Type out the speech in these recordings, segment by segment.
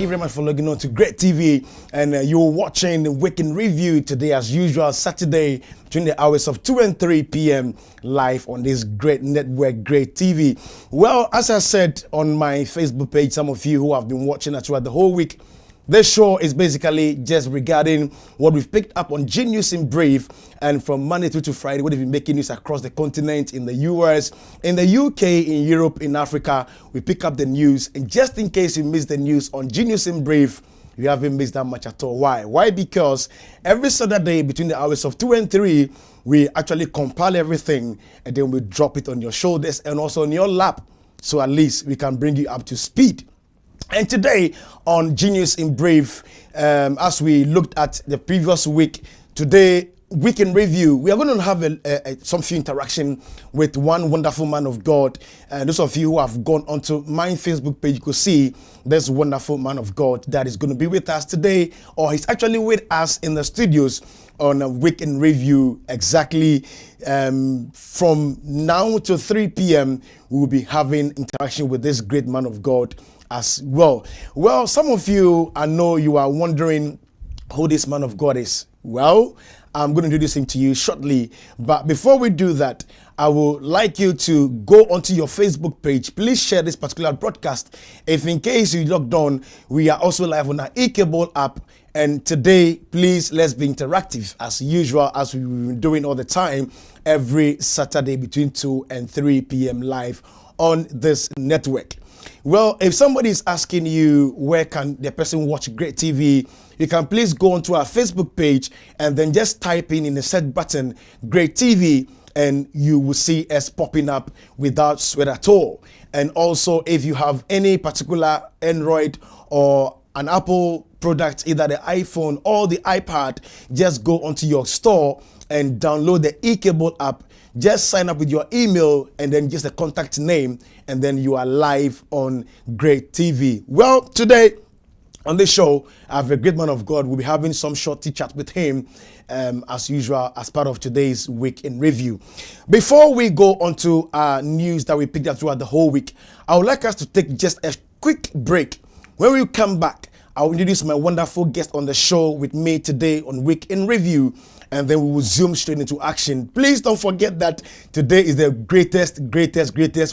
you very much for logging on to Great TV, and you're watching the Week in Review today, as usual, Saturday between the hours of 2 and 3 p.m. live on this great network, Great TV. Well, as I said on my Facebook page, some of you who have been watching us throughout the whole week, this show is basically just regarding what we've picked up on Genius in Brief, and from Monday through to Friday, what have been making news across the continent, in the US, in the UK, in Europe, in Africa. We pick up the news, and just in case you missed the news on Genius in Brief, you haven't missed that much at all. Why? Why? Because every Saturday between the hours of 2 and 3, we actually compile everything, and then we drop it on your shoulders and also on your lap, so at least we can bring you up to speed. And today on Genius in Brief, as we looked at the previous week, today, Week in Review, we are going to have some few interaction with one wonderful man of God. And those of you who have gone onto my Facebook page, you could see this wonderful man of God that is going to be with us today, or he's actually with us in the studios on a Week in Review. Exactly from now to 3 p.m. we will be having interaction with this great man of God as well. Well, some of you, I know you are wondering who this man of God is. Well, I'm going to introduce him to you shortly. But before we do that, I would like you to go onto your Facebook page. Please share this particular broadcast. If in case you logged on, we are also live on our Agyekum app. And today, please, let's be interactive as usual, as we've been doing all the time, every Saturday between 2 and 3 p.m. live on this network. Well, if somebody is asking you where can the person watch Great TV, you can please go onto our Facebook page and then just type in the search button Great TV, and you will see us popping up without sweat at all. And also, if you have any particular Android or an Apple product, either the iPhone or the iPad, just go onto your store and download the Agyekum app. Just sign up with your email and then just a contact name, and then you are live on Great TV. Well, today on this show, I have a great man of God. We'll be having some short chat with him, as usual, as part of today's Week in Review. Before we go on to our news that we picked up throughout the whole week, I would like us to take just a quick break. When we come back, I'll introduce my wonderful guest on the show with me today on Week in Review, and then we will zoom straight into action. Please don't forget that today is the greatest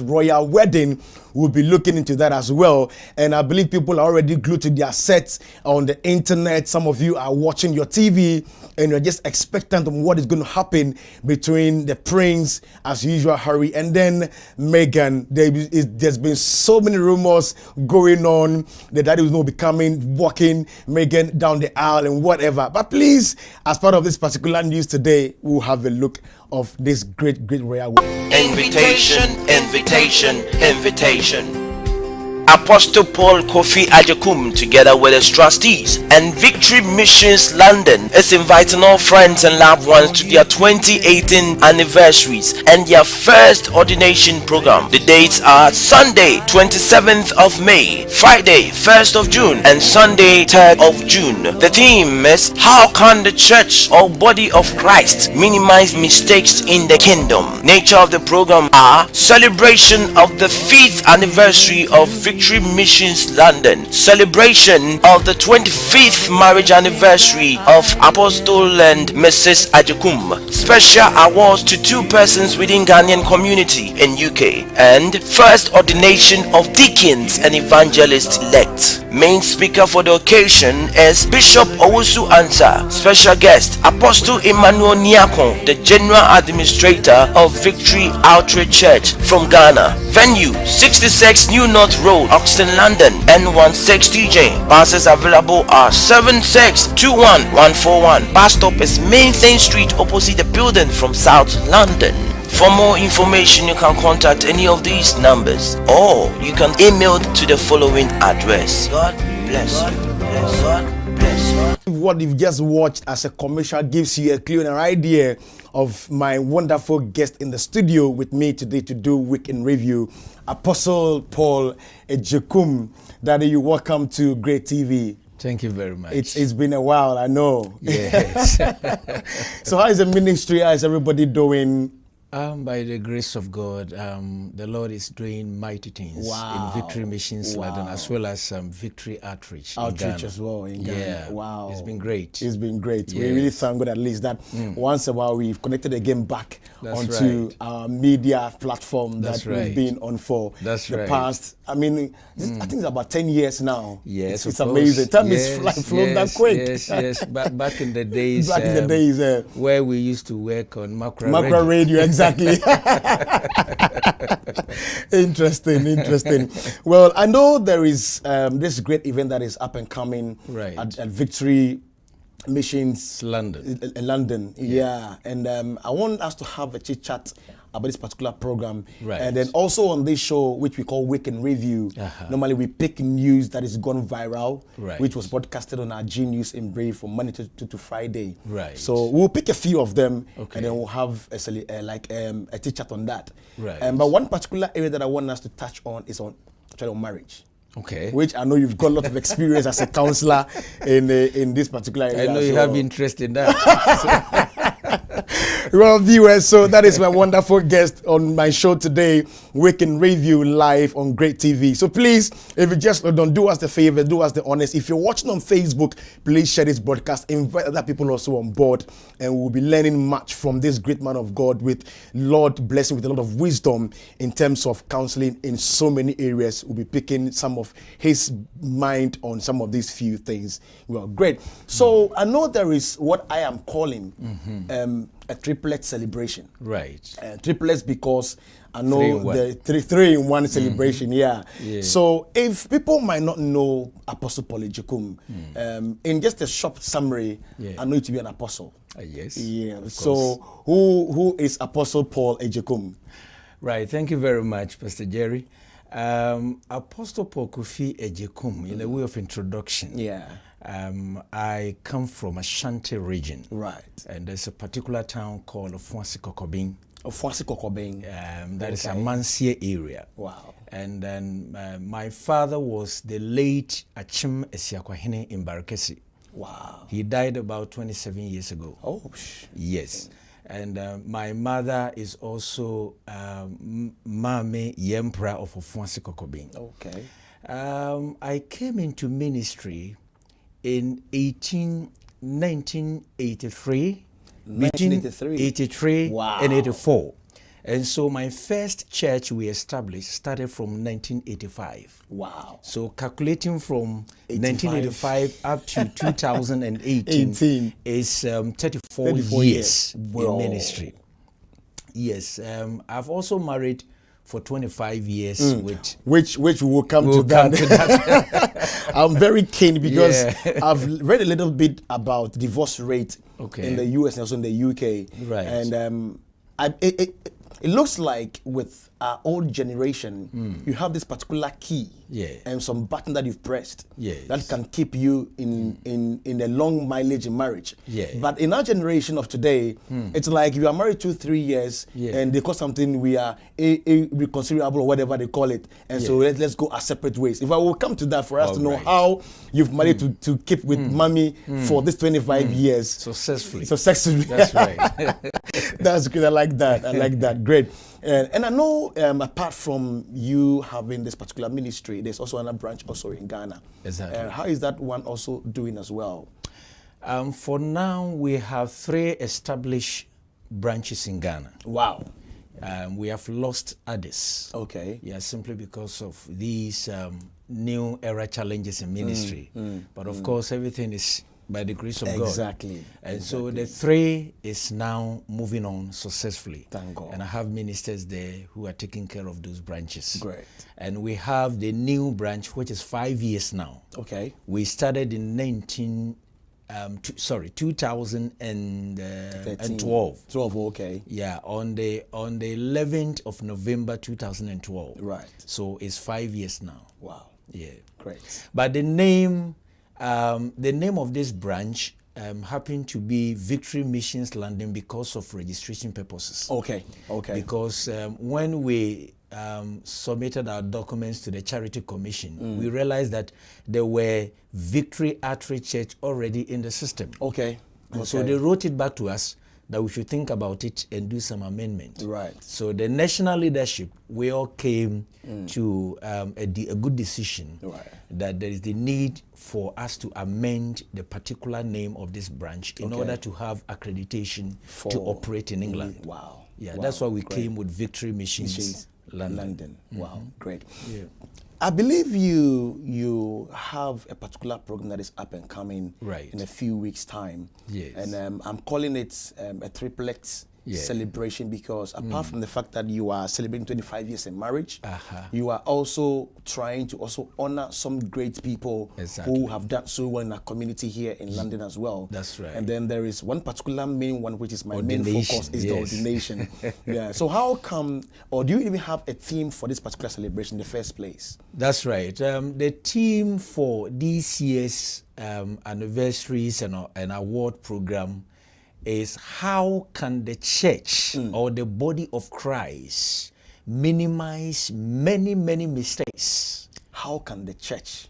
royal wedding. We'll be looking into that as well. And I believe people are already glued to their sets on the internet. Some of you are watching your TV and you're just expectant of what is going to happen between the prince, as usual, Harry, and then Meghan. There's been so many rumors going on that daddy will not be coming, walking Meghan down the aisle and whatever. But please, as part of this particular news today, we'll have a look of this great royal wedding. Invitation. Apostle Paul Kofi Agyekum, together with his trustees and Victory Missions London, is inviting all friends and loved ones to their 2018 anniversaries and their first ordination program. The dates are Sunday 27th of May, Friday 1st of June, and Sunday 3rd of June. The theme is how can the church or body of Christ minimize mistakes in the kingdom. Nature of the program are celebration of the 5th anniversary of Victory Missions London, celebration of the 25th marriage anniversary of Apostle and Mrs. Agyekum, special awards to 2 persons within Ghanaian community in UK, and first ordination of deacons and evangelists elect. Main speaker for the occasion is Bishop Owusu Ansah. Special guest Apostle Emmanuel Nyakon, the General Administrator of Victory Outreach Church from Ghana. Venue 66 New North Road, Oxton, London, N160J. Passes available are 7621141. Bus stop is Maintain Street opposite the building from South London. For more information, you can contact any of these numbers, or you can email to the following address. God bless you. God bless you. What you've just watched as a commercial gives you a clue and an idea of my wonderful guest in the studio with me today to do Week in Review, Apostle Paul Agyekum. Daddy, you welcome to Great TV. Thank you very much. It's been a while, I know. Yes. So how is the ministry? How is everybody doing? By the grace of God, the Lord is doing mighty things in Victory Missions London, as well as Victory Outreach in Ghana. As well in Ghana. Yeah. Wow. It's been great. It's been great. Yes. We really thank God at least that once a while we've connected again back That's onto right. our media platform That's that right. we've been on for That's the right. past, I mean, I think it's about 10 years now. Yes, It's of course. amazing. Time Yes, is flown that quick. Yes. Back in the days, Back in the days, where we used to work on Macra Radio, exactly. Interesting. Well, I know there is this great event that is up and coming Right. at Victory Missions London. in London. Yeah. And I want us to have a chit chat about this particular program. Right. And then also on this show, which we call Week in Review, normally we pick news that is gone viral, Right. which was broadcasted on our G News in brief from Monday to Friday. Right. So we'll pick a few of them, Okay. and then we'll have a chit chat on that. Right. But one particular area that I want us to touch on is on marriage. Okay. Which I know you've got a lot of experience as a counselor in this particular area. I know you have interest in that. Well, viewers, so that is my wonderful guest on my show today, Week in Review, live on Great TV. So please, if you just don't do us the favor, do us the honest. If you're watching on Facebook, please share this broadcast, invite other people also on board, and we'll be learning much from this great man of God with Lord blessing with a lot of wisdom in terms of counseling in so many areas. We'll be picking some of his mind on some of these few things. Well, great. So I know there is what I am calling a triplet celebration. Right. Triplets because I know 3-in-1. the three in one celebration. Yeah. Yeah. So if people might not know Apostle Paul Agyekum, in just a short summary, I know you to be an apostle. Yes. Yeah. So who is Apostle Paul Agyekum? Right. Thank you very much, Pastor Jerry. Apostle Paul Kofi Agyekum, in a way of introduction. Yeah. I come from Ashanti region. Right. And there's a particular town called Ofuasikokobing. Ofuasikokobing. That is a Mansia area. Wow. And then my father was the late Achim Esiakwahene in Barakesi. Wow. He died about 27 years ago. Oh, yes. And my mother is also Mame Yempra of Ofuasikokobing. Okay. I came into ministry in 1983, between 83 and 84. And so my first church we established started from 1985. Wow. So calculating from 1985 up to 2018 is 34 years in ministry. Yes. I've also married for 25 years with which we will come to that. I'm very keen because I've read a little bit about divorce rate in the US and also in the UK. Right. And it looks like with our old generation, you have this particular key and some button that you've pressed that can keep you in a long mileage in marriage. But in our generation of today, it's like you are married 2-3 years and they call something we are irreconcilable or whatever they call it. And so let's go our separate ways. If I will come to that for us to know how you've managed to keep with mommy for this 25 years. Successfully. That's right. That's good. I like that. Great. And I know apart from you having this particular ministry, there's also another branch also in Ghana. Exactly. How is that one also doing as well? For now, we have 3 established branches in Ghana. Wow. We have lost others. Okay. Yeah, simply because of these new era challenges in ministry. But of course, everything is by the grace of God. Exactly. And so the 3 is now moving on successfully. Thank God. And I have ministers there who are taking care of those branches. Great. And we have the new branch, which is 5 years now. Okay. We started in 2012. 12, okay. Yeah, on the 11th of November 2012. Right. So it's 5 years now. Wow. Yeah. Great. But the name of this branch happened to be Victory Missions London because of registration purposes. Okay. Because when we submitted our documents to the Charity Commission, we realized that there were Victory Outreach Church already in the system. Okay. And so they wrote it back to us that we should think about it and do some amendment. Right. So the national leadership, we all came to a good decision that there is the need for us to amend the particular name of this branch in order to have accreditation to operate in England. Wow. Yeah, that's why we came with Victory Missions London. Wow, great. Yeah. I believe you have a particular program that is up and coming in a few weeks' time. Yes. And I'm calling it a triplet celebration, because apart from the fact that you are celebrating 25 years in marriage, you are also trying to also honor some great people who have done so well in our community here in London as well. That's right. And then there is one particular main one, which is my main focus, is the ordination. Yeah. So how come, or do you even have a theme for this particular celebration in the first place? That's right. The theme for this year's anniversaries and award program is how can the church or the body of Christ minimize many mistakes? How can the church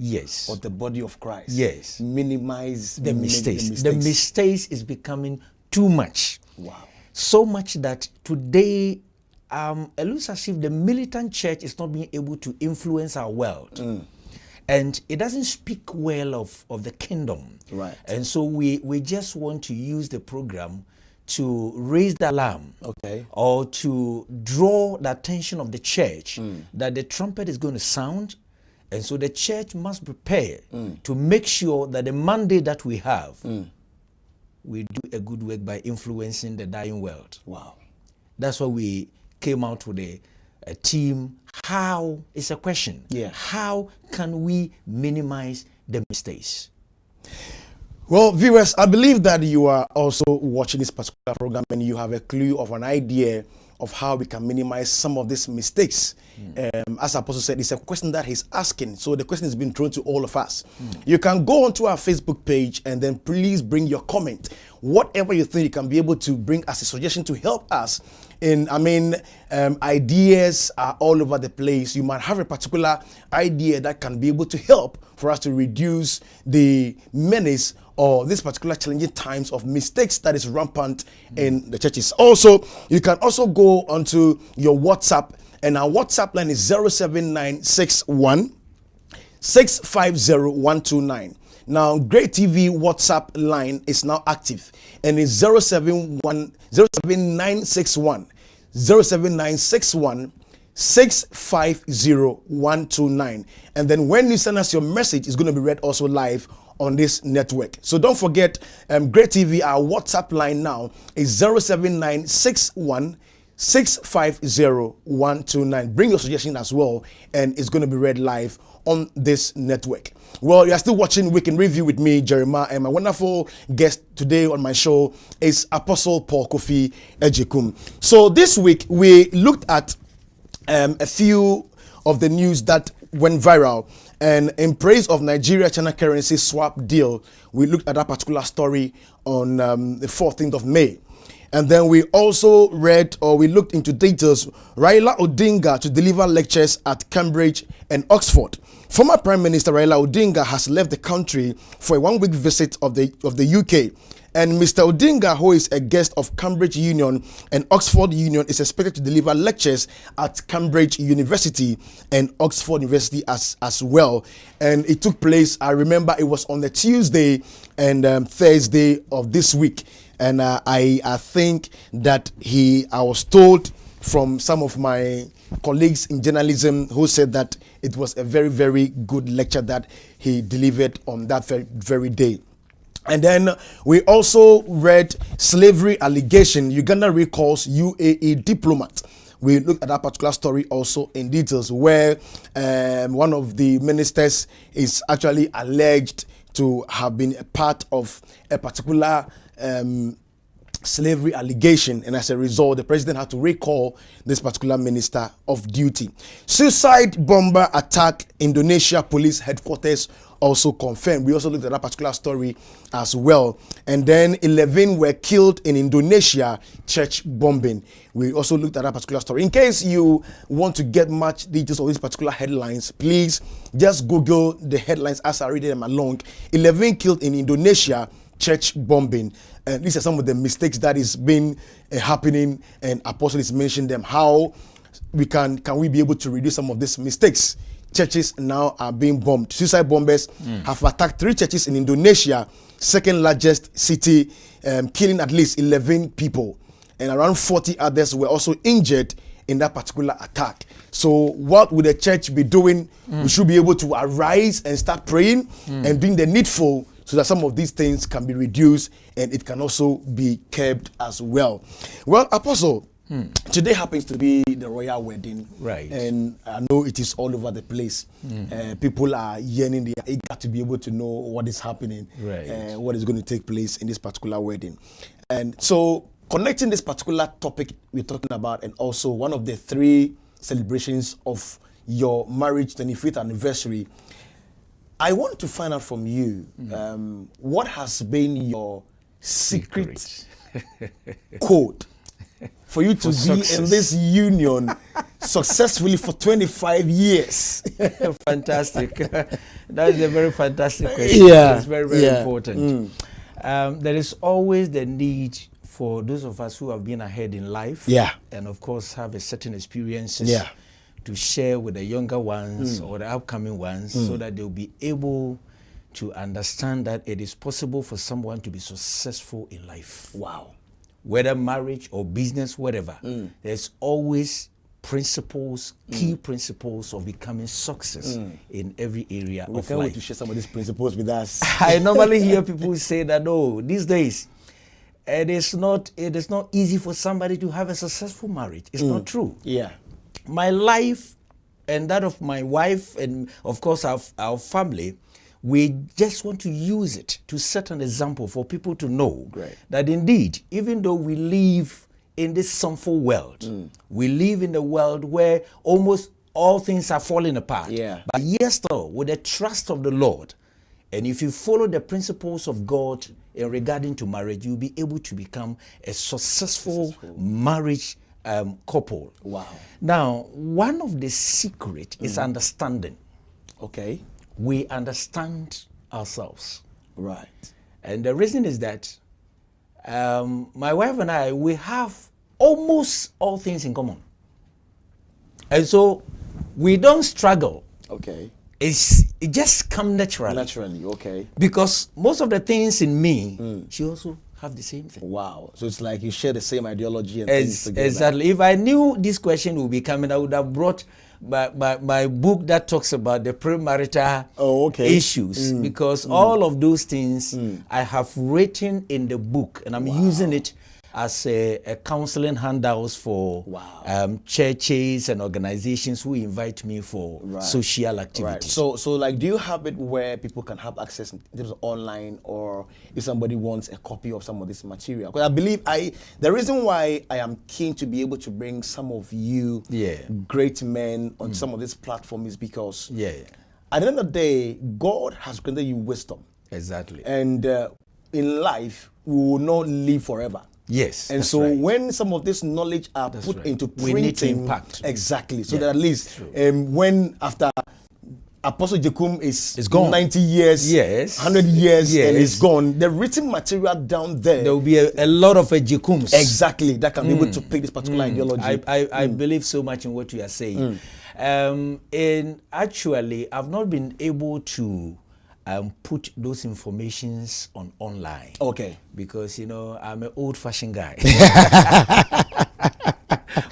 or the body of Christ minimize the mistakes? The mistakes is becoming too much. Wow. So much that today it looks as if the militant church is not being able to influence our world. And it doesn't speak well of the kingdom. Right. And so we just want to use the program to raise the alarm, or to draw the attention of the church that the trumpet is going to sound. And so the church must prepare to make sure that the mandate that we have, we do a good work by influencing the dying world. Wow. That's why we came out with a team. How is a question. How can we minimize the mistakes? Well, viewers, I believe that you are also watching this particular program and you have a clue of an idea of how we can minimize some of these mistakes. As Apostle said, it's a question that he's asking. So the question has been thrown to all of us. You can go onto our Facebook page and then please bring your comment. Whatever you think you can be able to bring as a suggestion to help us ideas are all over the place. You might have a particular idea that can be able to help for us to reduce the menace or this particular challenging times of mistakes that is rampant in the churches. Also, you can also go onto your WhatsApp, and our WhatsApp line is 07961 650 Now, Great TV WhatsApp line is now active, and it's 07961 650 And then when you send us your message, it's going to be read also live on this network. So don't forget, Great TV, our WhatsApp line now is 07961 650 Bring your suggestion as well, and it's going to be read live on this network. Well, you are still watching Week in Review with me, Jeremiah, and my wonderful guest today on my show is Apostle Paul Kofi Agyekum. So this week we looked at a few of the news that went viral, and in praise of Nigeria-China currency swap deal, we looked at that particular story on the 14th of May. And then we also we looked into details, Raila Odinga to deliver lectures at Cambridge and Oxford. Former Prime Minister Raila Odinga has left the country for a one-week visit of the UK. And Mr. Odinga, who is a guest of Cambridge Union and Oxford Union, is expected to deliver lectures at Cambridge University and Oxford University as well. And it took place, I remember it was on the Tuesday and Thursday of this week. And I think that I was told from some of my colleagues in journalism who said that it was a very, very good lecture that he delivered on that very day. And then we also read slavery allegation. Uganda recalls UAE diplomat. We looked at that particular story also in details, where one of the ministers is actually alleged to have been a part of a particular slavery allegation, and as a result, the president had to recall this particular minister of duty. Suicide bomber attack Indonesia police headquarters also confirmed. We also looked at that particular story as well. And then 11 were killed in Indonesia church bombing. We also looked at that particular story. In case you want to get much details of these particular headlines, please just Google the headlines as I read them along. 11 killed in Indonesia, church bombing. And these are some of the mistakes that is been happening, and Apostle is mentioning them. How we can we be able to reduce some of these mistakes? Churches now are being bombed. Suicide bombers have attacked 3 churches in Indonesia, second largest city, killing at least 11 people, and around 40 others were also injured in that particular attack. So what would the church be doing? We should be able to arise and start praying and doing the needful, so that some of these things can be reduced and it can also be kept as well. Well, Apostle, today happens to be the royal wedding, right? And I know it is all over the place. People are yearning, they are eager to be able to know what is happening, right? What is going to take place in this particular wedding. And so, connecting this particular topic we're talking about, and also one of the 3 celebrations of your marriage 25th anniversary, I want to find out from you, what has been your secret code for you to be success in this union successfully for 25 years? Fantastic. That is a very fantastic question. Yeah. It's very, very important. There is always the need for those of us who have been ahead in life, and of course have a certain experiences, to share with the younger ones or the upcoming ones, so that they'll be able to understand that it is possible for someone to be successful in life. Wow. Whether marriage or business, whatever, there's always principles, key principles of becoming success in every area of life. We can't wait to share some of these principles with us. I normally hear people say that, oh, these days, it is not easy for somebody to have a successful marriage. It's not true. Yeah. My life and that of my wife, and of course our family, we just want to use it to set an example for people to know that indeed, even though we live in this sinful world, we live in a world where almost all things are falling apart. Yeah. But yes, though, with the trust of the Lord, and if you follow the principles of God in regarding to marriage, you'll be able to become a successful marriage couple. Wow. Now, one of the secret is understanding. Okay. We understand ourselves. Right. And the reason is that my wife and I, we have almost all things in common. And so we don't struggle. Okay. It just comes naturally. Naturally, okay. Because most of the things in me, she also have the same thing. Wow. So it's like you share the same ideology and things together. Exactly. If I knew this question would be coming, I would have brought my book that talks about the premarital issues, because all of those things I have written in the book, and I'm using it as a counseling handouts for churches and organizations who invite me for social activities. Right. So like, do you have it where people can have access in terms of online, or if somebody wants a copy of some of this material? Because I believe the reason why I am keen to be able to bring some of you great men on some of this platform is because at the end of the day, God has granted you wisdom. Exactly. And in life, we will not live forever. Yes. And so when some of this knowledge are put into printing, we need to impact. Exactly. So that at least when after Apostle Agyekum is gone, 90 years, 100 years, and it's gone, the written material down there will be a lot of Agyekums. Exactly. That can be able to pick this particular ideology. I believe so much in what you are saying. And actually, I've not been able to put those informations online. Okay. Because, I'm an old-fashioned guy.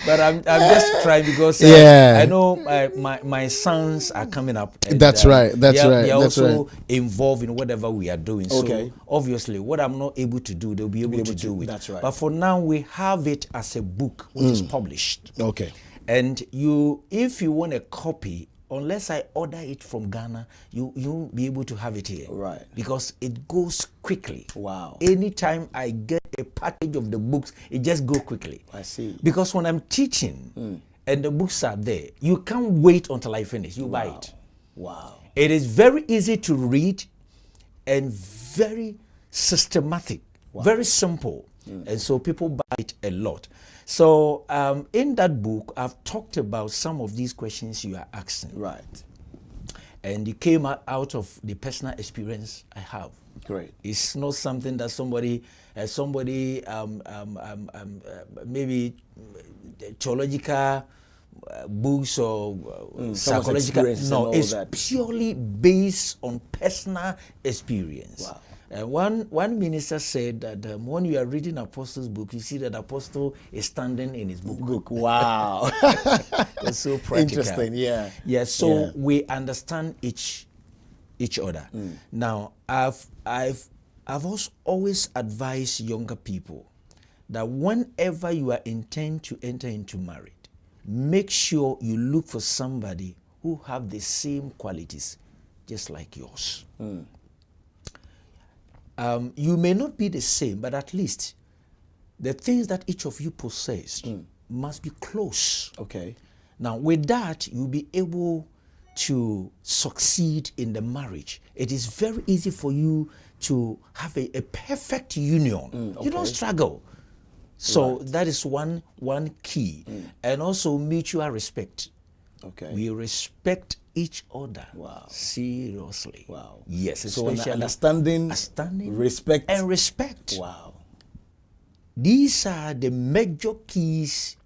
But I'm just trying because I know my sons are coming up. And, that's right. They're also involved in whatever we are doing. So obviously, what I'm not able to do, they'll be able to do it. That's right. But for now, we have it as a book which is published. Okay. And if you want a copy, unless I order it from Ghana, you'll be able to have it here. Right. Because it goes quickly. Wow. Anytime I get a package of the books, it just goes quickly. I see. Because when I'm teaching and the books are there, you can't wait until I finish. You buy it. Wow. It is very easy to read and very systematic, very simple. And so people buy it a lot. So in that book, I've talked about some of these questions you are asking. Right. And it came out of the personal experience I have. Great. It's not something that somebody maybe theological books or psychological. No, it's purely based on personal experience. Wow. One minister said that when you are reading Apostle's book, you see that Apostle is standing in his book. Wow. That's so practical. Interesting, yeah. Yeah, so we understand each other. Now, I've also always advised younger people that whenever you are intend to enter into marriage, make sure you look for somebody who have the same qualities, just like yours. You may not be the same, but at least the things that each of you possess must be close. Okay. Now, with that, you'll be able to succeed in the marriage. It is very easy for you to have a perfect union. Okay. You don't struggle. So that is one key. And also mutual respect. Okay. We respect each other. Wow. Seriously. Wow. Yes, So especially understanding, respect. And respect. Wow. These are the major keys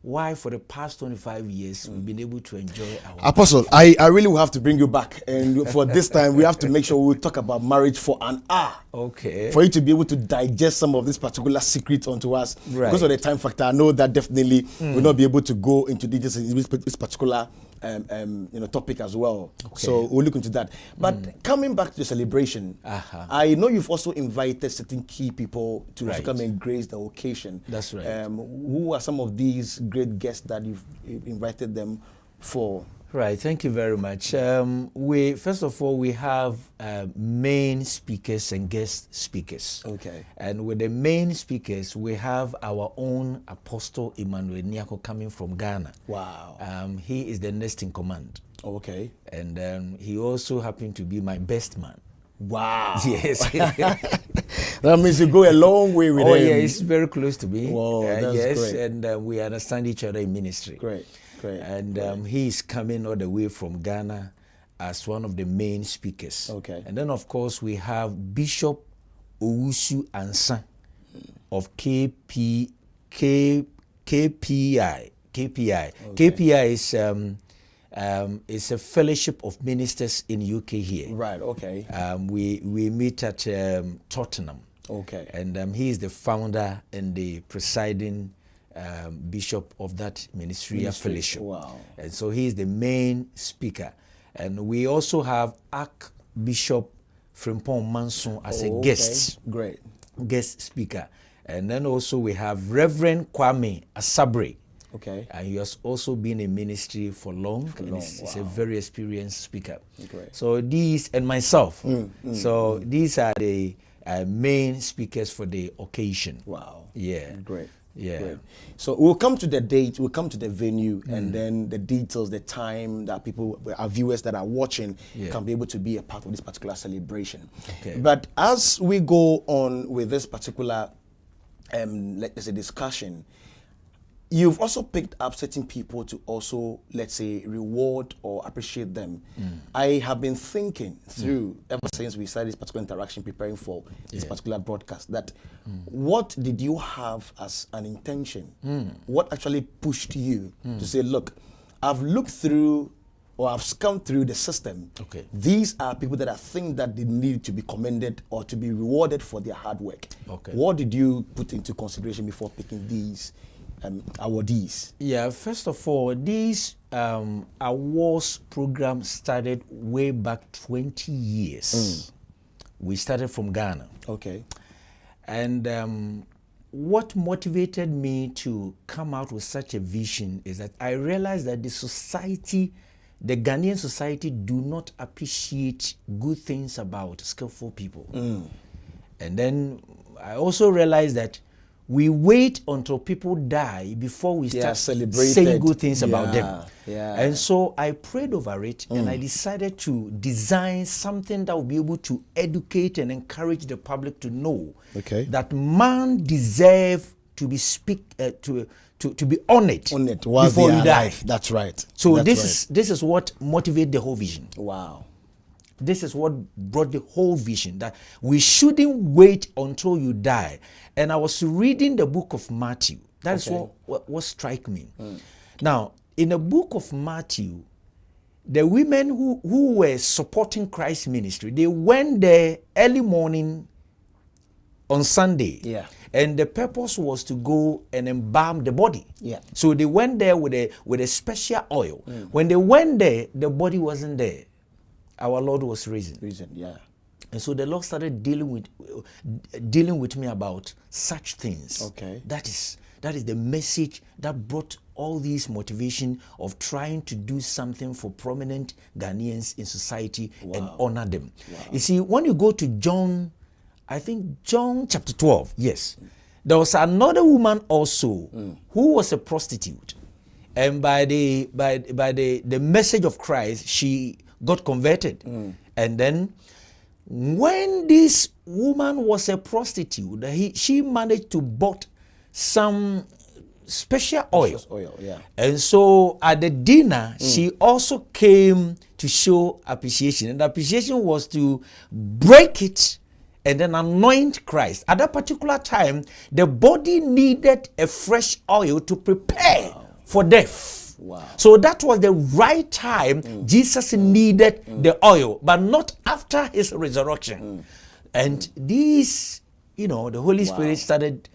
why for the past 25 years we've been able to enjoy our Apostle, I really will have to bring you back, and for this time we have to make sure we talk about marriage for an hour. Okay. For you to be able to digest some of this particular secrets onto us. Right. Because of the time factor, I know that definitely we'll not be able to go into details in this particular topic as well. Okay. So we'll look into that. But coming back to the celebration, I know you've also invited certain key people to also come and grace the occasion. That's right. Who are some of these great guests that you've invited them for? Right, thank you very much. First of all, we have main speakers and guest speakers. Okay. And with the main speakers, we have our own Apostle Emmanuel Nyako coming from Ghana. Wow. He is the next in command. Okay. And he also happened to be my best man. Wow. Yes. That means you go a long way with him. Oh, yeah, he's very close to me. Wow, that's yes, great. and we understand each other in ministry. Great. Great. And he is coming all the way from Ghana as one of the main speakers. Okay. And then, of course, we have Bishop Owusu Ansa of KPI. KPI. Okay. KPI is a fellowship of ministers in UK here. Right. Okay. We meet at Tottenham. Okay. And he is the founder and the presiding bishop of that ministerial fellowship. Wow. And so he is the main speaker. And we also have Archbishop Frimpong Manson as a guest speaker. And then also we have Reverend Kwame Asabre. Okay. And he has also been in ministry for long. He's a very experienced speaker. Great. So these, and myself. These are the main speakers for the occasion. Wow. Yeah. Great. Yeah. Great. So we'll come to the date, we'll come to the venue, and then the details, the time that people, our viewers that are watching, can be able to be a part of this particular celebration. Okay. But as we go on with this particular, let's say, discussion, you've also picked up certain people to also, let's say, reward or appreciate them. I have been thinking through, ever since we started this particular interaction, preparing for this particular broadcast, that what did you have as an intention? What actually pushed you to say, look, I've looked through or I've scanned through the system. Okay. These are people that I think that they need to be commended or to be rewarded for their hard work. Okay. What did you put into consideration before picking these awardees? Yeah, first of all, these awards program started way back 20 years. We started from Ghana. Okay. And what motivated me to come out with such a vision is that I realized that the Ghanaian society do not appreciate good things about skillful people. And then I also realized that we wait until people die before we start saying good things about them. Yeah. And so I prayed over it and I decided to design something that will be able to educate and encourage the public to know that man deserves to be to be honored before he dies. That's right. So this is what motivates the whole vision. Wow. This is what brought the whole vision, that we shouldn't wait until you die. And I was reading the book of Matthew. That's what struck me. Now, in the book of Matthew, the women who were supporting Christ's ministry, they went there early morning on Sunday. Yeah. And the purpose was to go and embalm the body. Yeah. So they went there with a special oil. When they went there, the body wasn't there. Our Lord was risen. Yeah. And so the Lord started dealing with me about such things. Okay. That is the message that brought all these motivation of trying to do something for prominent Ghanaians in society and honor them. You see, when you go to John, I think John chapter 12, yes, there was another woman also who was a prostitute, and by the message of Christ, she got converted. And then when this woman was a prostitute, she managed to bought some special oil. And so at the dinner, she also came to show appreciation. And the appreciation was to break it and then anoint Christ. At that particular time, the body needed a fresh oil to prepare for death. So that was the right time Jesus needed the oil, but not after his resurrection. And these, the Holy Spirit started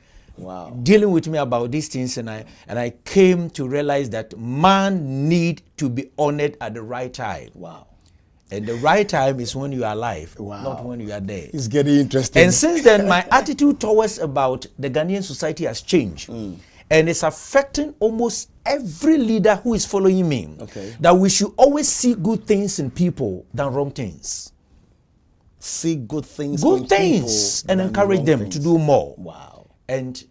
dealing with me about these things, and I came to realize that man need to be honored at the right time. And the right time is when you are alive, not when you are dead. It's getting interesting. And since then, my attitude towards about the Ghanaian society has changed. And it's affecting almost every leader who is following me. That we should always see good things in people than wrong things. See good things and encourage them to do more. Wow. And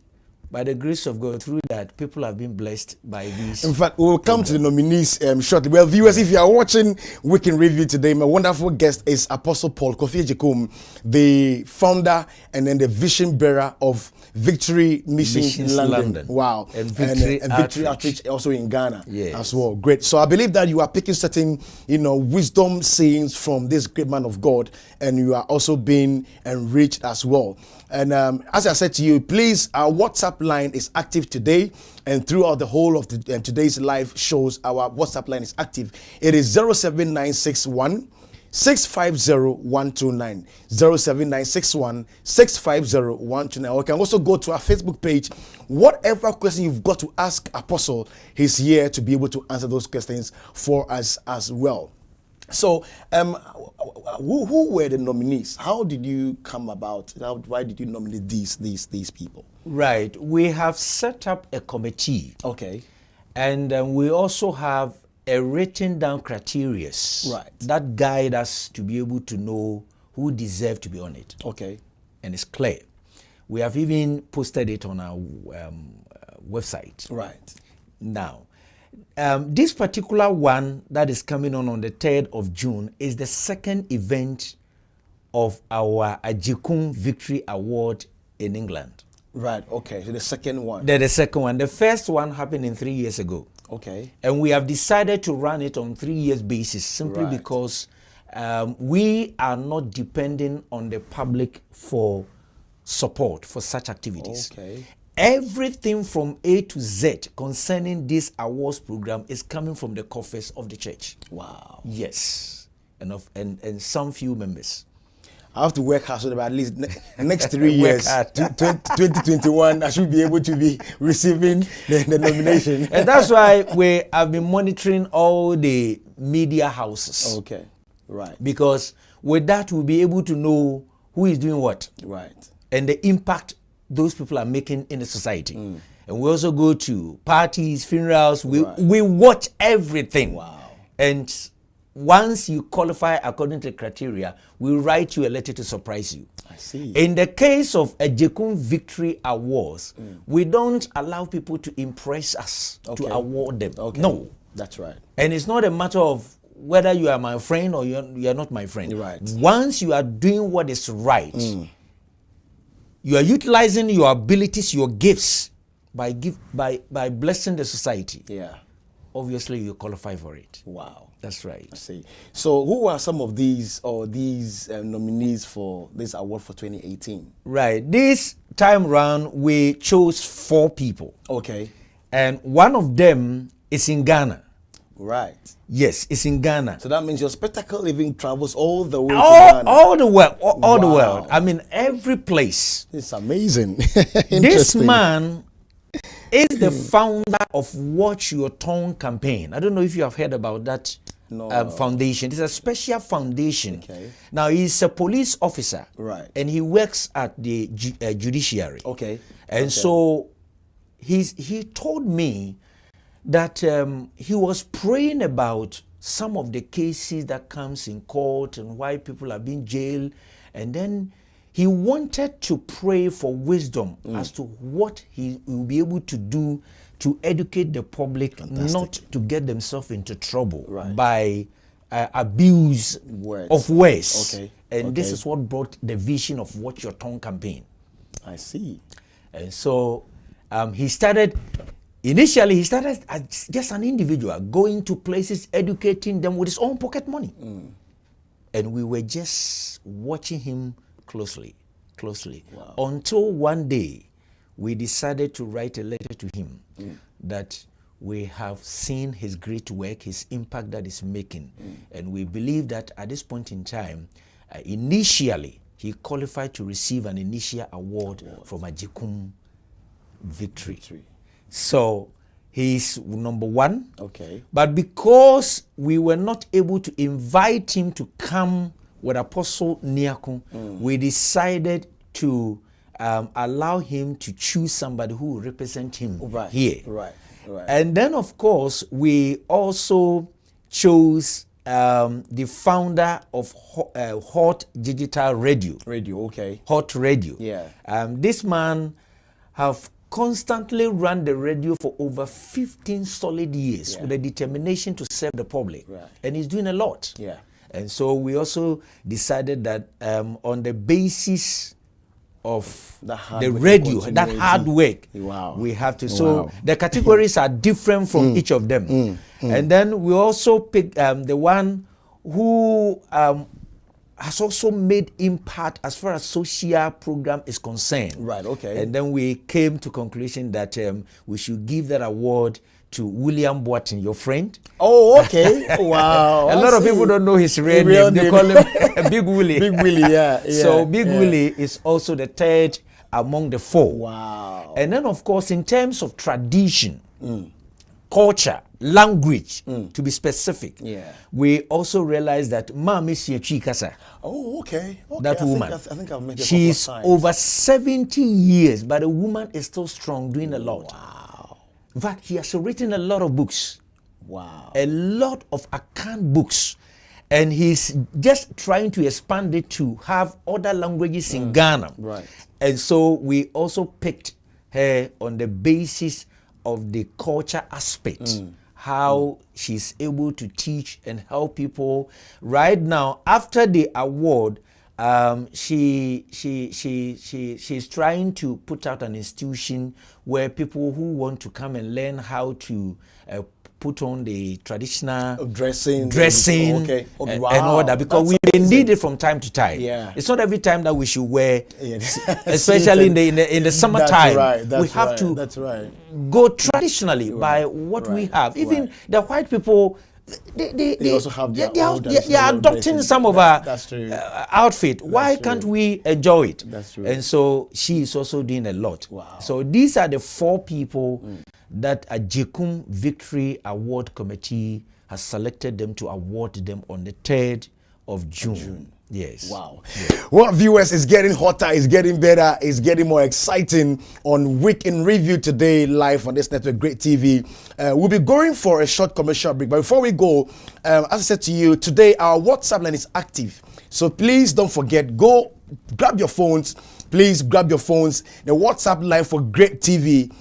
by the grace of God, through that, people have been blessed by these. In fact, we'll come to the nominees shortly. Well, viewers, if you are watching Week in Review today, my wonderful guest is Apostle Paul Kofi Agyekum, the founder and then the vision bearer of Victory Missions London. Wow. And Victory Outreach also in Ghana as well. Yes. Great. So I believe that you are picking certain, wisdom sayings from this great man of God, and you are also being enriched as well. And as I said to you, please, our WhatsApp line is active today, and throughout the whole of today's live shows, our WhatsApp line is active. It is 07961 650 129. 07961 650 129. Or you can also go to our Facebook page. Whatever question you've got to ask Apostle, he's here to be able to answer those questions for us as well. So, who were the nominees? How did you come about? Why did you nominate these people? Right. We have set up a committee. Okay. And we also have a written down criteria that guide us to be able to know who deserve to be on it. Okay. And it's clear. We have even posted it on our website. Right. Now, this particular one that is coming on the 3rd of June is the second event of our Agyekum Victory Award in England. Right, okay. So the second one. The second one. The first one happened 3 years ago. Okay. And we have decided to run it on 3 years basis simply because we are not depending on the public for support for such activities. Okay. Everything from A to Z concerning this awards program is coming from the coffers of the church. Wow. Yes. And some few members. I have to work hard so that at least next 3 years, 2021, I should be able to be receiving the nomination. And that's why we have been monitoring all the media houses. Okay, right. Because with that, we'll be able to know who is doing what. Right. And the impact those people are making in the society. And we also go to parties, funerals. We watch everything. Wow. And once you qualify according to the criteria, we'll write you a letter to surprise you. I see. In the case of Agyekum Victory Awards, we don't allow people to impress us to award them. Okay. No. That's right. And it's not a matter of whether you are my friend or you're not my friend. Right. Once you are doing what is right, you are utilizing your abilities, your gifts by blessing the society. Yeah. obviously you qualify for it. Wow. That's right. I see. So who are some of these nominees for this award for 2018? Right. This time round, we chose 4 people. Okay. And one of them is in Ghana. Right. Yes, it's in Ghana. So that means your spectacle living travels all the way to Ghana. All the world. All the Wow. world. I mean, every place. It's amazing. This Interesting. man is the founder of Watch Your Tongue campaign. I don't know if you have heard about that foundation. It's a special foundation. Okay. Now, he's a police officer. Right. And he works at the judiciary. Okay. And so he told me that he was praying about some of the cases that comes in court and why people are being jailed. And then he wanted to pray for wisdom as to what he will be able to do to educate the public. Fantastic. Not to get themselves into trouble by abuse of words. Okay. And this is what brought the vision of Watch Your Tongue campaign. I see. And so initially he started as just an individual, going to places, educating them with his own pocket money. And we were just watching him closely. Wow. Until one day we decided to write a letter to him that we have seen his great work, his impact that is making. And we believe that at this point in time, initially, he qualified to receive an initial award from Agyekum Victory. So he's number 1. Okay. But because we were not able to invite him to come with Apostle Niakon, we decided to allow him to choose somebody who will represent him here. Right. And then, of course, we also chose the founder of Hot Digital Radio. Hot Radio. Yeah. This man have constantly run the radio for over 15 solid years with a determination to serve the public. And he's doing a lot. Yeah. And so we also decided that on the basis of the radio, that hard work, we have to. So the categories are different from each of them. And then we also picked the one who has also made impact as far as social program is concerned. Right, okay. And then we came to conclusion that we should give that award to William Boateng, your friend. Oh, okay. Wow. A lot of people don't know his real name. They call him Big Willie. Big Willie, yeah. So Big Willie is also the 3rd among the 4. Wow. And then, of course, in terms of tradition, culture, language, to be specific, we also realized that Mami Siechikasa. Oh, okay. That woman. I think I've met her. She's over 70 years, but the woman is still strong, doing a lot. Wow. In fact, he has written a lot of books. Wow. A lot of account books. And he's just trying to expand it to have other languages in Ghana. Right. And so we also picked her on the basis of the culture aspect. How she's able to teach and help people. Right now, after the award, she's trying to put out an institution where people who want to come and learn how to put on the traditional dressing and all that, because we need it from time to time. Yeah. It's not every time that we should wear, especially in the summertime. We have to go traditionally by what we have. Even the white people, they also have they are adopting some of our outfit. Why can't we enjoy it? That's true. And so she is also doing a lot. Wow. So these are the 4 people that Agyekum Victory Award Committee has selected them to award them on the 3rd of June. Yes. Wow. Yeah. Well, viewers, it's getting hotter, it's getting better, it's getting more exciting on Week in Review today, live on this network, Great TV. We'll be going for a short commercial break. But before we go, as I said to you, today our WhatsApp line is active. So please don't forget, go grab your phones. Please grab your phones. The WhatsApp line for Great TV,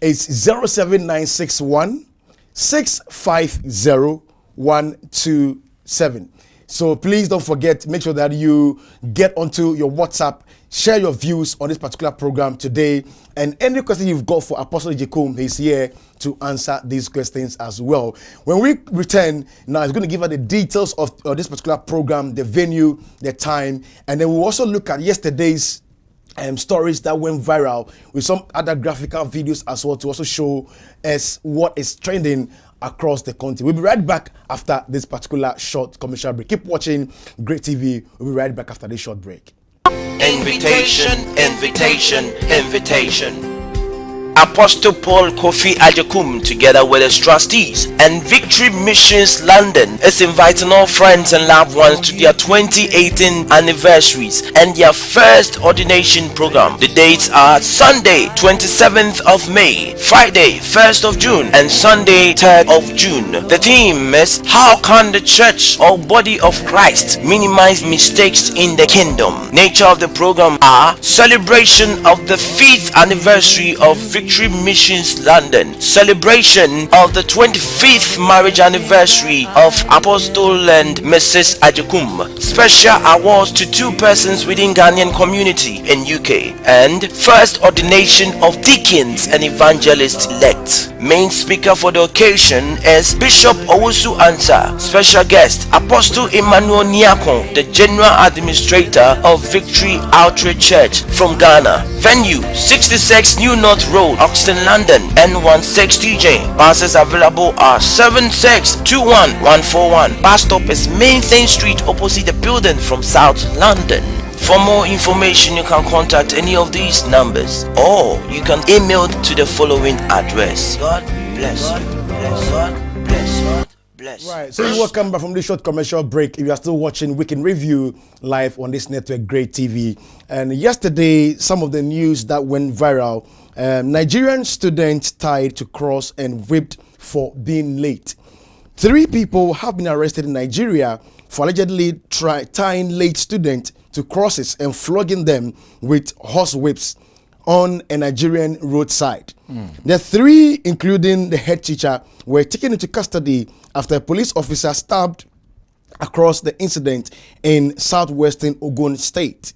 is 07961 650 127. So please don't forget, make sure that you get onto your WhatsApp share your views on this particular program today. And any question you've got for Apostle Agyekum, he's here to answer these questions as well. When we return, now he's going to give us the details of this particular program, the venue, the time, and then we'll also look at yesterday's stories that went viral with some other graphical videos as well to also show us what is trending across the country. We'll be right back after this particular short commercial break. Keep watching Great TV. We'll be right back after this short break. Invitation, invitation, invitation. Apostle Paul Kofi Agyekum, together with his trustees and Victory Missions London, is inviting all friends and loved ones to their 2018 anniversaries and their first ordination program. The dates are Sunday 27th of May, Friday 1st of June, and Sunday 3rd of June. The theme is how can the church or body of Christ minimize mistakes in the kingdom. Nature of the program are celebration of the 5th anniversary of Victory Missions London, celebration of the 25th marriage anniversary of Apostle and Mrs. Agyekum, special awards to 2 persons within Ghanaian community in UK, and first ordination of deacons and evangelists elect. Main speaker for the occasion is Bishop Owusu Ansah. Special guest Apostle Emmanuel Nyakon, the General Administrator of Victory Outreach Church from Ghana. Venue 66 New North Road, Oxton, London, N16TJ. Passes available are 7621141. Bus stop is Main Street opposite the building from South London. For more information, you can contact any of these numbers or you can email to the following address. God bless you. God bless you. Bless. Right, so you're welcome back from this short commercial break. If you are still watching Weekend Review live on this network, Great TV. And yesterday, some of the news that went viral. Nigerian student tied to cross and whipped for being late. 3 people have been arrested in Nigeria for allegedly tying late students to crosses and flogging them with horse whips on a Nigerian roadside. The 3, including the head teacher, were taken into custody after a police officer stabbed across the incident in southwestern Ogun State.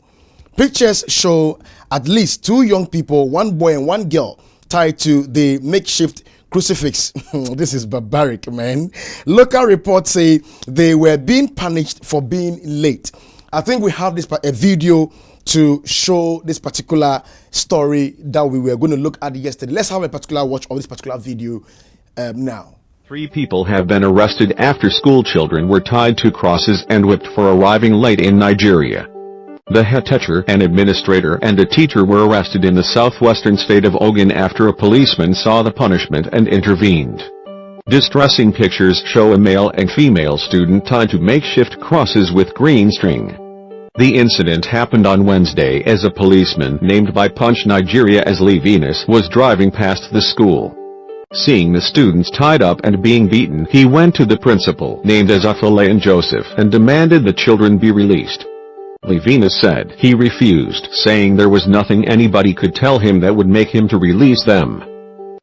Pictures show at least 2 young people, 1 boy and 1 girl, tied to the makeshift crucifix. This is barbaric, man. Local reports say they were being punished for being late. I think we have this a video to show this particular story that we were going to look at yesterday. Let's have a particular watch of this particular video now. 3 people have been arrested after school children were tied to crosses and whipped for arriving late in Nigeria. The head teacher, an administrator, and a teacher were arrested in the southwestern state of Ogun after a policeman saw the punishment and intervened. Distressing pictures show a male and female student tied to makeshift crosses with green string. The incident happened on Wednesday as a policeman named by Punch Nigeria as Lee Venus was driving past the school. Seeing the students tied up and being beaten, he went to the principal, named as Afolayan Joseph, and demanded the children be released. Lee Venus said he refused, saying there was nothing anybody could tell him that would make him to release them.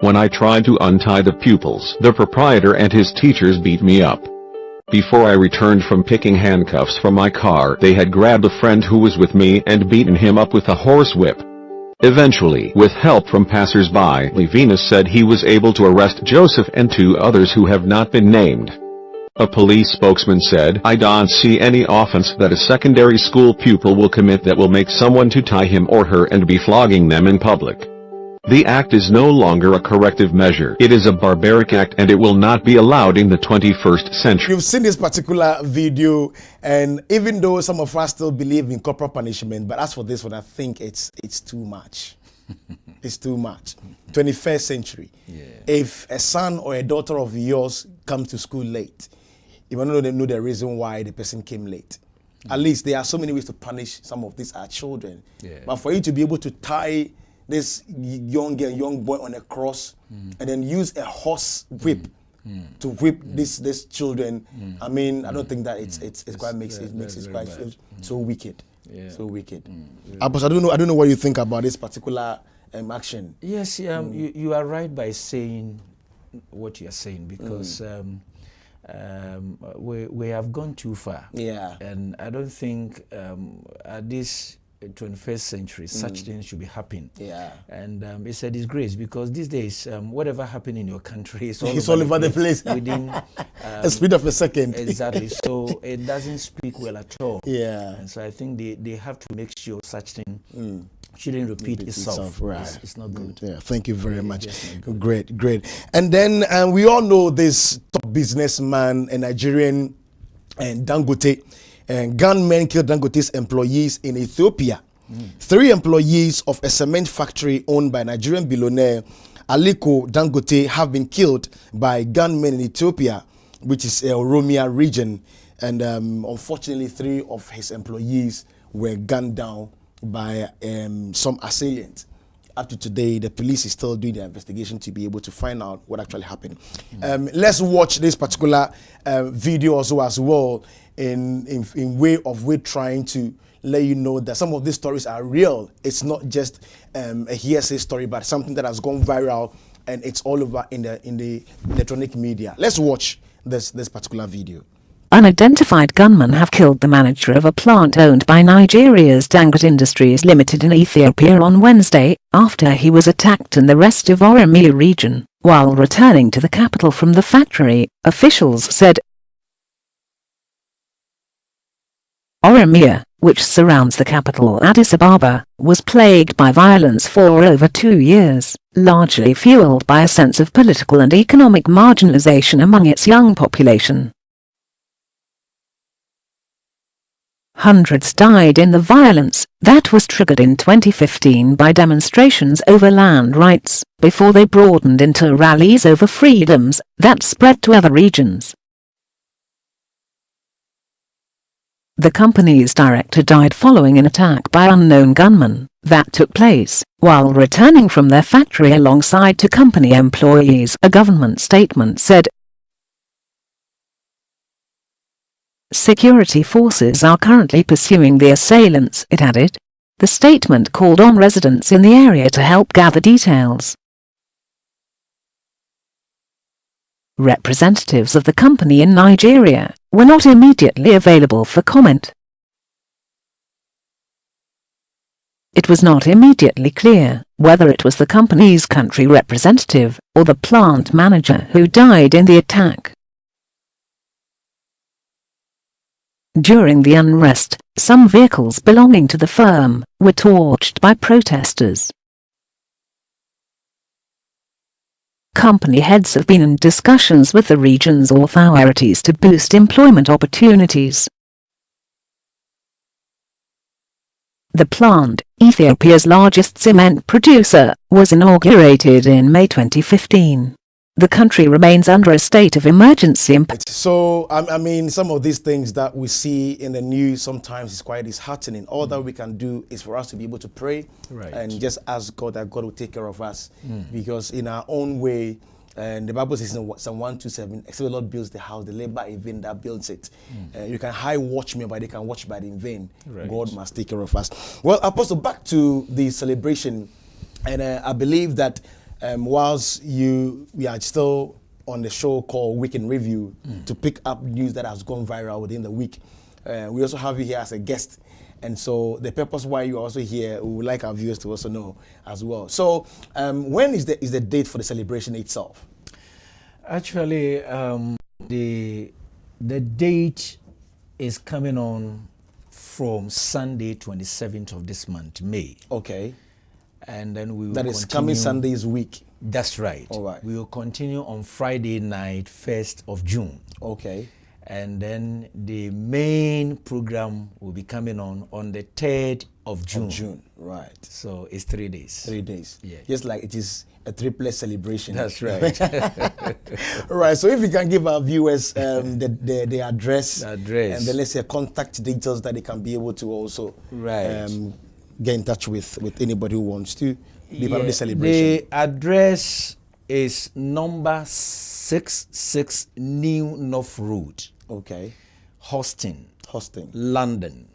When I tried to untie the pupils, the proprietor and his teachers beat me up. Before I returned from picking handcuffs from my car, they had grabbed a friend who was with me and beaten him up with a horse whip. Eventually, with help from passers-by, Lee Venus said he was able to arrest Joseph and 2 others who have not been named. A police spokesman said, "I don't see any offense that a secondary school pupil will commit that will make someone to tie him or her and be flogging them in public. The act is no longer a corrective measure. It is a barbaric act and it will not be allowed in the 21st century." You've seen this particular video, and even though some of us still believe in corporal punishment, but as for this one, I think it's too much. It's too much. 21st century. Yeah. If a son or a daughter of yours comes to school late, you want to know the reason why the person came late. At least there are so many ways to punish some of these our children. Yeah. But for you to be able to tie this young girl, young boy on a cross and then use a horse whip to whip these children, I mean, I don't think that it's quite makes it quite so wicked. Yeah. So wicked. But I don't know what you think about this particular action. Yes, you are right by saying what you are saying, because we have gone too far. Yeah. And I don't think at this 21st century, such things should be happening. Yeah. And it's a disgrace because these days, whatever happened in your country is It's all over the place. Within a speed of a second. Exactly. So it doesn't speak well at all. Yeah. And so I think they have to make sure such thing shouldn't repeat itself. Right. It's not good. Yeah, thank you very much. Great. And then we all know this top businessman, a Nigerian, and Dangote, and gunmen killed Dangote's employees in Ethiopia. 3 employees of a cement factory owned by Nigerian billionaire Aliko Dangote have been killed by gunmen in Ethiopia, which is Oromia region. And unfortunately, 3 of his employees were gunned down by some assailants. Up to today, the police is still doing the investigation to be able to find out what actually happened. Let's watch this particular video also as well in way of we're trying to let you know that some of these stories are real. It's not just a hearsay story, but something that has gone viral and it's all over in the electronic media. Let's watch this particular video. Unidentified gunmen have killed the manager of a plant owned by Nigeria's Dangote Industries Limited in Ethiopia on Wednesday, after he was attacked in the restive Oromia region, while returning to the capital from the factory, officials said. Oromia, which surrounds the capital Addis Ababa, was plagued by violence for over 2 years, largely fueled by a sense of political and economic marginalization among its young population. Hundreds died in the violence that was triggered in 2015 by demonstrations over land rights, before they broadened into rallies over freedoms that spread to other regions. The company's director died following an attack by unknown gunmen that took place while returning from their factory alongside 2 company employees, a government statement said. Security forces are currently pursuing the assailants, it added. The statement called on residents in the area to help gather details. Representatives of the company in Nigeria were not immediately available for comment. It was not immediately clear whether it was the company's country representative or the plant manager who died in the attack. During the unrest, some vehicles belonging to the firm were torched by protesters. Company heads have been in discussions with the region's authorities to boost employment opportunities. The plant, Ethiopia's largest cement producer, was inaugurated in May 2015. The country remains under a state of emergency. So, I mean, some of these things that we see in the news sometimes is quite disheartening. All that we can do is for us to be able to pray and just ask God that God will take care of us. Because in our own way, and the Bible says in Psalm 127, except the Lord builds the house, the labor in vain that builds it. You can hire watchmen, but they can watch by in vain. God must take care of us. Well, Apostle, back to the celebration. And I believe that whilst we are still on the show called Week in Review to pick up news that has gone viral within the week, we also have you here as a guest. And so the purpose why you're also here, we would like our viewers to also know as well. So when is the date for the celebration itself? Actually, the date is coming on from Sunday, 27th of this month, May. Okay. And then we will That is coming Sunday's week. That's right. All right. We will continue on Friday night, 1st of June. Okay. And then the main program will be coming on the 3rd of June. Right. So it's 3 days. 3 days. Yeah. Just like it is a triplet celebration. That's right. All right. So if you can give our viewers the address, and then let's say contact details that they can be able to also get in touch with anybody who wants to be part of the celebration. The address is number 66 New North Road. Okay. Houston, London.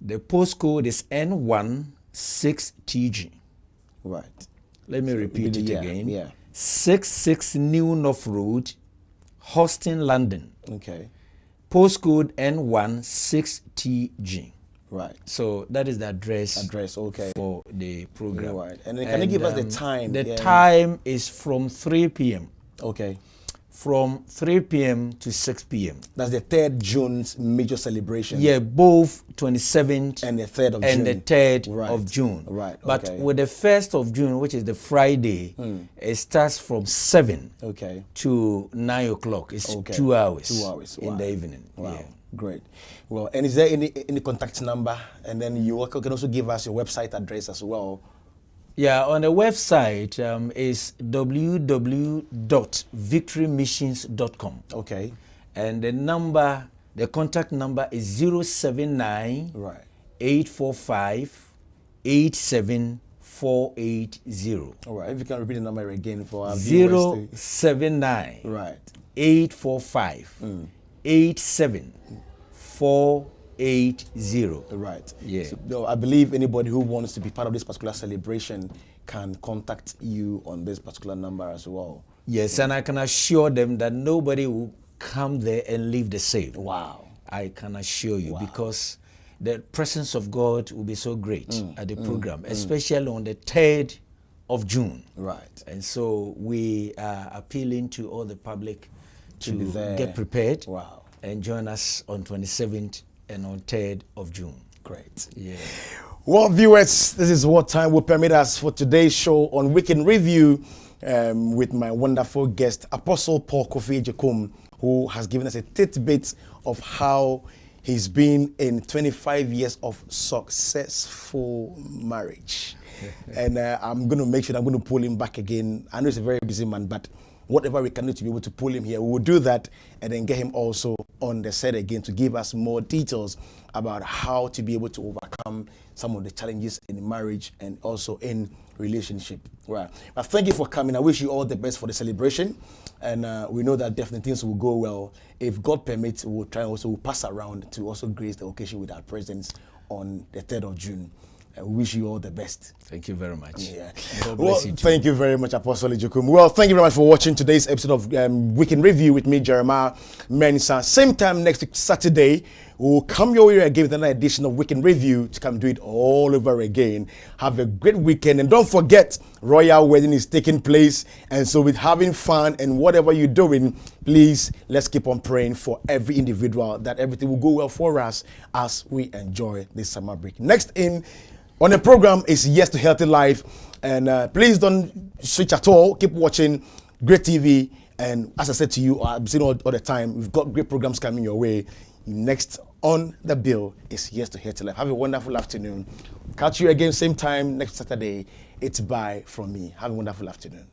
The postcode is N16TG. Right. Let me repeat it again. Yeah. 66 New North Road, Houston, London. Okay. Postcode N16TG. Right. So that is the address. Okay. For the program. Right. And then can you give us the time? The time is from 3 p.m. Okay. From 3 p.m. to 6 p.m. That's the 3rd June's major celebration. Yeah, both 27th and the 3rd of June. And the 3rd of June. Right. But with the 1st of June, which is the Friday, it starts from 7 to 9 o'clock. It's 2 hours. 2 hours. In the evening. Wow. Yeah. Great. Well, and is there any contact number? And then you can also give us your website address as well. Yeah, on the website is www.victorymissions.com. Okay. And the contact number is 079 845 87480. All right. If you can repeat the number again for our viewers. 079 845 87480. Right. Yeah. So, I believe anybody who wants to be part of this particular celebration can contact you on this particular number as well. Yes, and I can assure them that nobody will come there and leave the same. Wow. I can assure you, because the presence of God will be so great at the program, especially on the 3rd of June. Right. And so we are appealing to all the public to be there. get prepared. Wow. And join us on 27th and on 3rd of June. Great. Yeah. Well, viewers, this is what time will permit us for today's show on Weekend Review with my wonderful guest, Apostle Paul Kofi Agyekum, who has given us a tidbit of how he's been in 25 years of successful marriage. And I'm going to make sure that I'm going to pull him back again. I know he's a very busy man, but whatever we can do to be able to pull him here, we will do that, and then get him also on the set again to give us more details about how to be able to overcome some of the challenges in marriage and also in relationship. Right. But thank you for coming. I wish you all the best for the celebration, and we know that definitely things will go well. If God permits, we'll try also we'll pass around to also grace the occasion with our presence on the 3rd of June. I wish you all the best. Thank you very much. Yeah. God bless you too. Thank you very much, Apostle Agyekum. Well, thank you very much for watching today's episode of Weekend Review with me, Jeremiah Mensah. Same time next Saturday, we'll come your way again with another edition of Weekend Review to come do it all over again. Have a great weekend, and don't forget, Royal Wedding is taking place, and so with having fun and whatever you're doing, please let's keep on praying for every individual that everything will go well for us as we enjoy this summer break. Next on the program is Yes to Healthy Life, and please don't switch at all. Keep watching great TV, and as I said to you, I've seen all the time, we've got great programs coming your way. Next on the bill is Yes to Healthy Life. Have a wonderful afternoon. Catch you again same time next Saturday. It's bye from me. Have a wonderful afternoon.